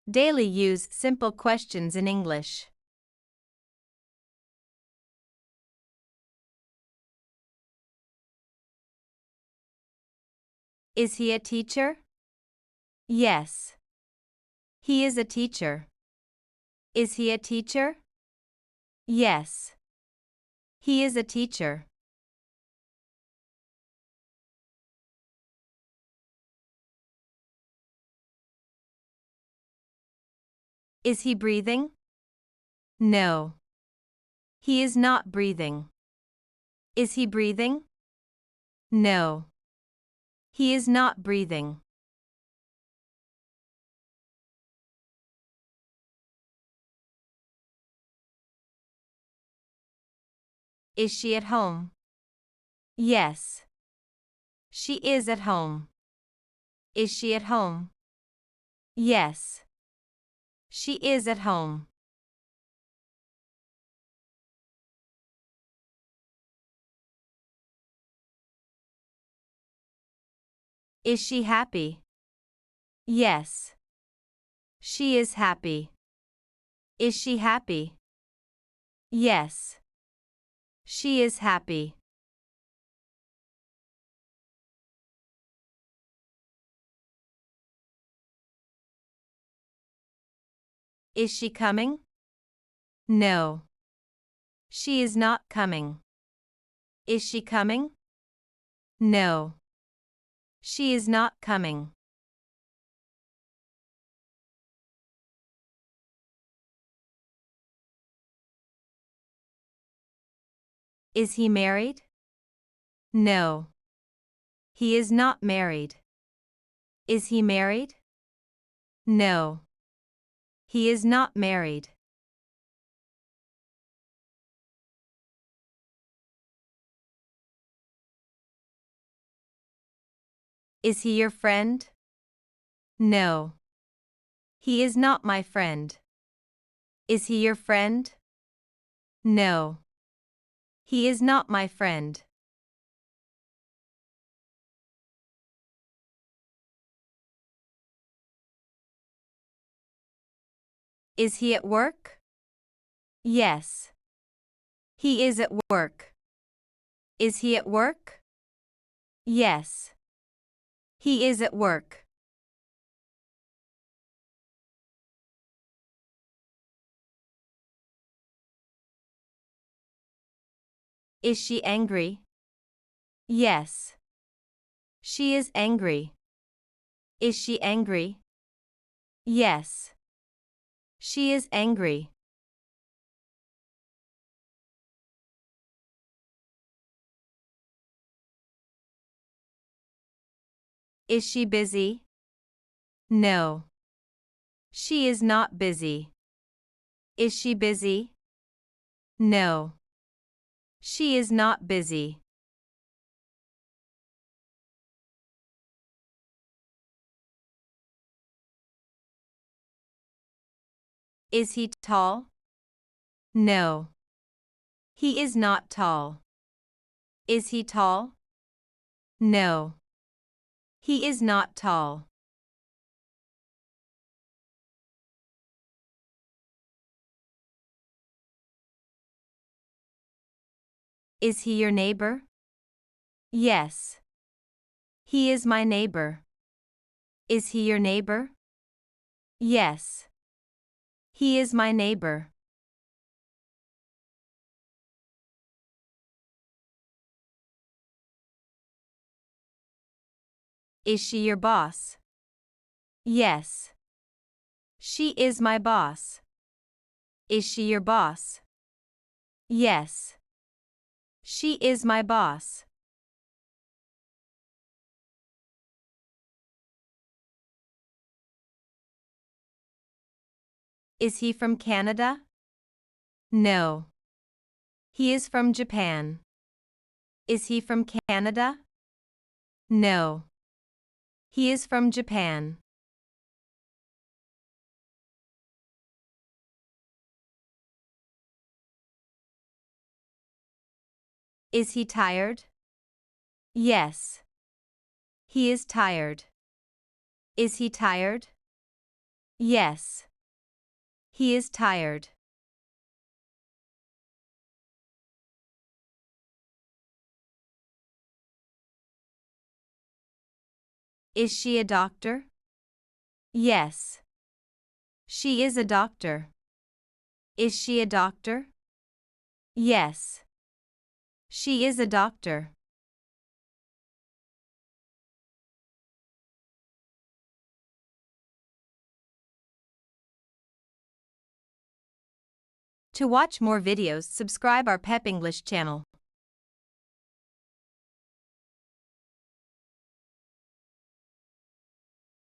Daily use simple questions in English. Is he a teacher? Yes. He is a teacher. Is he a teacher? Yes. He is a teacher. Is he breathing? No. He is not breathing. Is he breathing? No. He is not breathing. Is she at home? Yes. She is at home. Is she at home? Yes. She is at home. Is she happy? Yes. She is happy. Is she happy? Yes. She is happy. Is she coming? No. She is not coming. Is she coming? No. She is not coming. Is he married? No. He is not married. Is he married? No. He is not married. Is he your friend? No. He is not my friend. Is he your friend? No. He is not my friend. Is he at work? Yes. He is at work. Is he at work? Yes. He is at work. Is she angry? Yes. She is angry. Is she angry? Yes. She is angry. Is she busy? No. She is not busy. Is she busy? No. She is not busy. Is he tall? No. He is not tall. Is he tall? No. He is not tall. Is he your neighbor? Yes. He is my neighbor. Is he your neighbor? Yes. He is my neighbor. Is she your boss? Yes. She is my boss. Is she your boss? Yes. She is my boss. Is he from Canada? No. He is from Japan. Is he from Canada? No. He is from Japan. Is he tired? Yes. He is tired. Is he tired? Yes. He is tired. Is she a doctor? Yes. She is a doctor. Is she a doctor? Yes. She is a doctor. To watch more videos, subscribe our Pep English channel.